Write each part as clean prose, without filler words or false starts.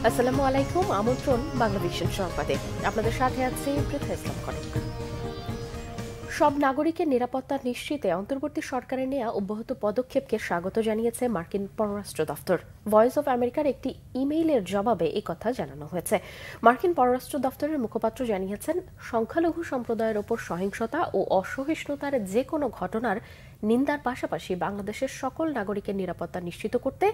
আসসালামু আলাইকুম। আমন্ত্রণ বাংলাদেশের সংবাদে। আপনাদের সাথে আছে পৃথা ইসলাম কনক। সব নাগরিকের নিরাপত্তা নিশ্চিতে অন্তর্বর্তী সরকারের নেওয়া অব্যাহত পদক্ষেপকে স্বাগত জানিয়েছে মার্কিন পররাষ্ট্র দফতর। ভয়েস অব আমেরিকার একটি ইমেইলের জবাবে এই কথা জানানো হয়েছে। মার্কিন পররাষ্ট্র দফতরের মুখপাত্র জানিয়েছেন, সংখ্যালঘু সম্প্রদায়ের ওপর সহিংসতা ও অসহিষ্ণুতার যে কোনো ঘটনার নিন্দার পাশাপাশি বাংলাদেশের সকল নাগরিকের নিরাপত্তা নিশ্চিত করতে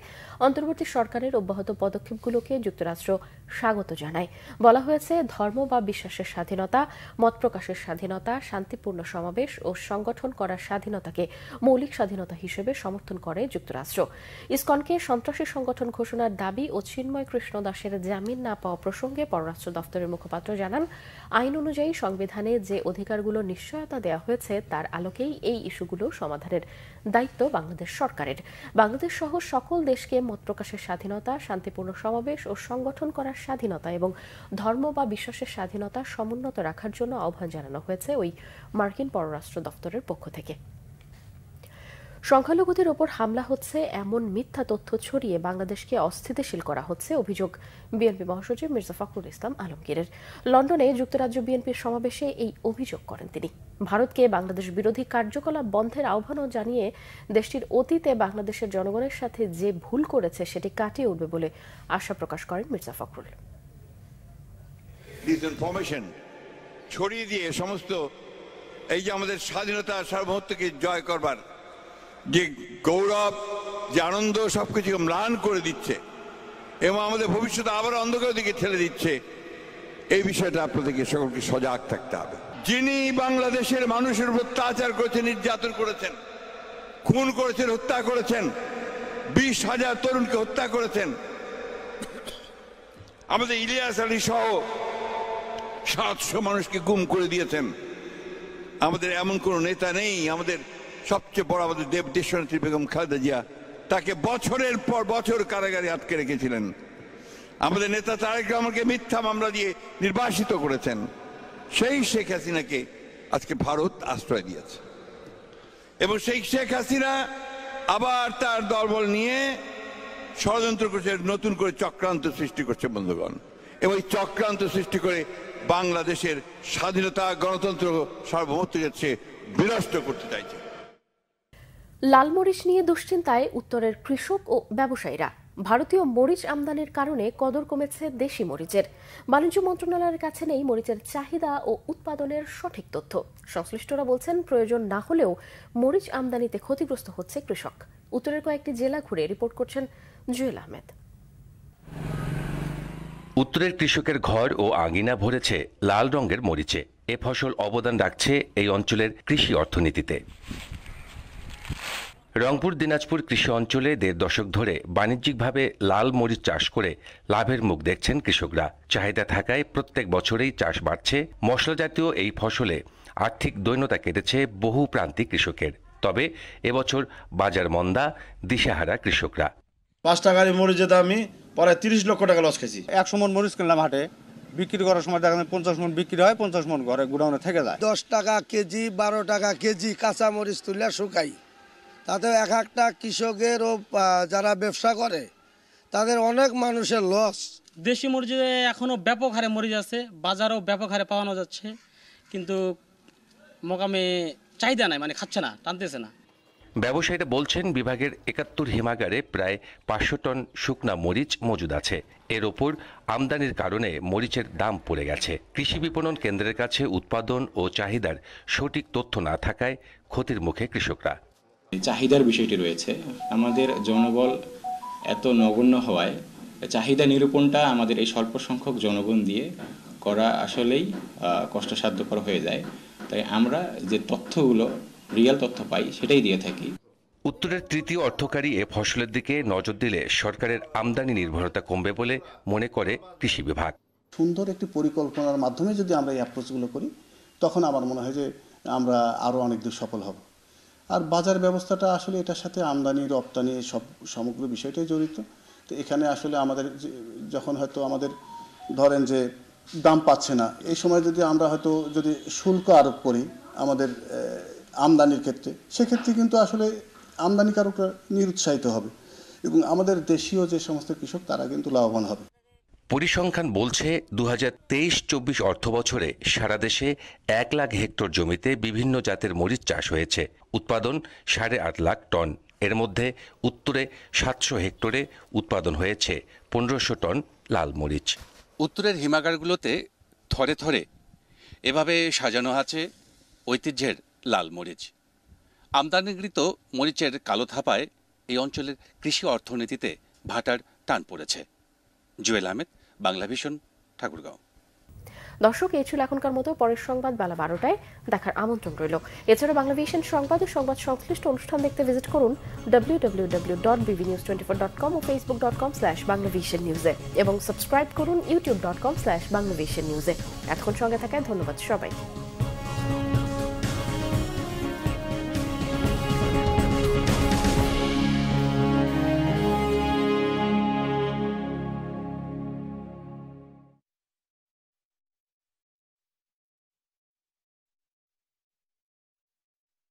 অন্তর্বর্তী সরকারের অব্যাহত পদক্ষেপগুলোকে যুক্তরাষ্ট্র স্বাগত জানায়। বলা হয়েছে, ধর্ম বা বিশ্বাসের স্বাধীনতা, মত প্রকাশের স্বাধীনতা, শান্তিপূর্ণ সমাবেশ ও সংগঠন করার স্বাধীনতাকে মৌলিক স্বাধীনতা হিসেবে সমর্থন করে যুক্তরাষ্ট্র। ইসকনকে সন্ত্রাসী সংগঠন ঘোষণার দাবি ও চিন্ময় কৃষ্ণ দাসের জামিন না পাওয়া প্রসঙ্গে পররাষ্ট্র দফতরের মুখপাত্র জানান, আইন অনুযায়ী সংবিধানে যে অধিকারগুলো নিশ্চয়তা দেওয়া হয়েছে তার আলোকেই এই ইস্যুগুলো সমাধানের দায়িত্ব বাংলাদেশ সরকারের। বাংলাদেশ সহ সকল দেশকে মত প্রকাশের স্বাধীনতা, শান্তিপূর্ণ সমাবেশ ও সংগঠন করার স্বাধীনতা এবং ধর্ম বা বিশ্বাসের স্বাধীনতা সমুন্নত রাখার জন্য আহ্বান জানানো হয়েছে ওই মার্কিন পররাষ্ট্র দফতরের পক্ষ থেকে। সংখ্যালঘুদের ওপর হামলা হচ্ছে এমন মিথ্যা তথ্য ছড়িয়ে বাংলাদেশকে অস্থিতিশীল করা হচ্ছে অভিযোগ বিএনপি মহাসচিব মির্জা ফখরুল ইসলাম আলমগীরের। লন্ডনে যুক্তরাজ্য বিএনপির সমাবেশে এই অভিযোগ করেন তিনি। ভারতকে বাংলাদেশ বিরোধী কার্যকলাপ বন্ধের আহ্বানও জানিয়ে দেশটির অতীতে বাংলাদেশের জনগণের সাথে যে ভুল করেছে সেটি কাটিয়ে উঠবে বলে আশা প্রকাশ করেন মির্জা ফখরুল। ডিসইনফরমেশন ছড়িয়ে দিয়ে সমস্ত এই যে আমাদের স্বাধীনতা সার্বভৌমত্বকে জয় করবার যে গৌরব, যে আনন্দ, সবকিছুকে ম্লান করে দিচ্ছে এবং আমাদের ভবিষ্যতে আবার অন্ধকারের দিকে ঠেলে দিচ্ছে, এই বিষয়টা আপনাদেরকে সকলকে সজাগ থাকতে হবে। যিনি বাংলাদেশের মানুষের উপর অত্যাচার করেছেন, নির্যাতন করেছেন, খুন করেছেন, হত্যা করেছেন, 20,000 তরুণকে হত্যা করেছেন, আমাদের ইলিয়াস আলী সহ 700 মানুষকে গুম করে দিয়েছেন, আমাদের এমন কোন নেতা নেই, আমাদের সবচেয়ে বড় আমাদের দেশনেত্রী বেগম খালেদা জিয়া, তাকে বছরের পর বছর কারাগারে আটকে রেখেছিলেন। আমাদের নেতা তারেক রহমানকে মিথ্যা মামলা দিয়ে নির্বাসিত করেছেন। সেই শেখ হাসিনাকে আজকে ভারত আশ্রয় দিয়েছে এবং সেই শেখ হাসিনা আবার তার দলবল নিয়ে ষড়যন্ত্র করছে, নতুন করে চক্রান্ত সৃষ্টি করছে বন্ধুগণ, এবং এই চক্রান্ত সৃষ্টি করে বাংলাদেশের স্বাধীনতা, গণতন্ত্র, সার্বভৌমত্বকে বিনষ্ট করতে চাইছে। লাল মরিচ নিয়ে দুশ্চিন্তায় উত্তরের কৃষক ও ব্যবসায়ীরা। ভারতীয় মরিচ আমদানির কারণে কদর কমেছে দেশি মরিচের। বাণিজ্য মন্ত্রণালয়ের কাছে নেই মরিচের চাহিদা ও উৎপাদনের সঠিক তথ্য। সংশ্লিষ্টরা বলছেন, প্রয়োজন না হলেও মরিচ আমদানিতে ক্ষতিগ্রস্ত হচ্ছে কৃষক। উত্তরের কয়েকটি জেলা ঘুরে রিপোর্ট করছেন জুয়েল আহমেদ। উত্তরের কৃষকের ঘর ও আঙিনা ভরেছে লাল রঙের মরিচে। এ ফসল অবদান রাখছে এই অঞ্চলের কৃষি অর্থনীতিতে। রংপুর দিনাজপুর কৃষি অঞ্চলে 1.5 দশক ধরে বাণিজ্যিকভাবে লাল মরিচ চাষ করে লাভের মুখ দেখছেন কৃষকরা। চাহিদা থাকায় প্রত্যেক বছরেই চাষ বাড়ছে। মশলা জাতীয় এই ফসলে আর্থিক দৈন্যতা কেটেছে বহু প্রান্তিক কৃষকের। তবে এবছর বাজার মন্দা, দিশেহারা কৃষকরা। 5 টাকার মরিচের দামই প্রায় 30 লক্ষ টাকা লস খেয়েছি। 100 মন মরিচ কিনলাম হাটে, বিক্রি করার সময় দেখা যায় 50 মন বিক্রি হয়, 50 মন ঘরে গুডাউনে থেকে যায়। 10 টাকা কেজি, 12 টাকা কেজি কাঁচা মরিচ তুলে শুকাই। তাতে এক একটা কৃষকের ও যারা ব্যবসা করে তাদের অনেক মানুষের লস। দেশি মরিচে এখনো ব্যাপক হারে মরিচ আছে, বাজারও ব্যাপক হারে পাওয়ানো যাচ্ছে, কিন্তু মোকামে চাহিদা নাই, মানে খাচ্ছে না, টানতেছে না। ব্যবসায়ীরা বলছেন, বিভাগের 71 হিমাগারে প্রায় 500 টন শুকনা মরিচ মজুদ আছে। এর ওপর আমদানির কারণে মরিচের দাম পড়ে গেছে। কৃষি বিপণন কেন্দ্রের কাছে উৎপাদন ও চাহিদার সঠিক তথ্য না থাকায় ক্ষতির মুখে কৃষকরা। চাহিদার বিষয়টি রয়েছে, আমাদের জনবল এত নগণ্য হওয়ায় চাহিদা নিরূপণটা আমাদের এই স্বল্প সংখ্যক জনগণ দিয়ে করা আসলেই কষ্টসাধ্যকর হয়ে যায়। তাই আমরা যে তথ্যগুলো রিয়েল তথ্য পাই সেটাই দিয়ে থাকি। উত্তরের তৃতীয় অর্থকারী এ ফসলের দিকে নজর দিলে সরকারের আমদানি নির্ভরতা কমবে বলে মনে করে কৃষি বিভাগ। সুন্দর একটি পরিকল্পনার মাধ্যমে যদি আমরা এই অ্যাপ্রোচগুলো করি, তখন আমার মনে হয় যে আমরা আরও অনেক দূর সফল হব। আর বাজার ব্যবস্থাটা আসলে এটার সাথে আমদানি রপ্তানি সব সমগ্র বিষয়টাই জড়িত। তো এখানে আসলে আমাদের যখন হয়তো আমাদের ধরেন যে দাম পাচ্ছে না, এই সময় যদি আমরা হয়তো যদি শুল্ক আরোপ করি আমাদের আমদানির ক্ষেত্রে, সেক্ষেত্রে কিন্তু আসলে আমদানিকারকরা নিরুৎসাহিত হবে এবং আমাদের দেশীয় যে সমস্ত কৃষক তারা কিন্তু লাভবান হবে। পরিসংখ্যান বলছে 2023-24 অর্থবছরে সারা দেশে 1 লাখ হেক্টর জমিতে বিভিন্ন জাতের মরিচ চাষ হয়েছে। উৎপাদন 8.5 লাখ টন। এর মধ্যে উত্তরে 700 হেক্টরে উৎপাদন হয়েছে 1500 টন লাল মরিচ। উত্তরের হিমাগারগুলোতে থরে থরে এভাবে সাজানো আছে ঐতিহ্যের লাল মরিচ। আমদানিকৃত মরিচের কালো থাপায় এই অঞ্চলের কৃষি অর্থনীতিতে ভাটার টান পড়েছে। জুয়েল আহমেদ, বাংলা ভিশন, ঠাকুরগাঁও। দর্শক, এই ছিল এখনকার মতো। পরের সংবাদ বেলা 12টায় দেখার আমন্ত্রণ রইল। এছাড়া বাংলা ভিশন সংবাদ ও সংবাদ সংশ্লিষ্ট অনুষ্ঠান দেখতে ভিজিট করুন www.bvnews24.com ও facebook.com/banglavisionnews এবং সাবস্ক্রাইব করুন youtube.com/banglavisionnews। এতক্ষণ সঙ্গে থাকায় ধন্যবাদ সবাইকে।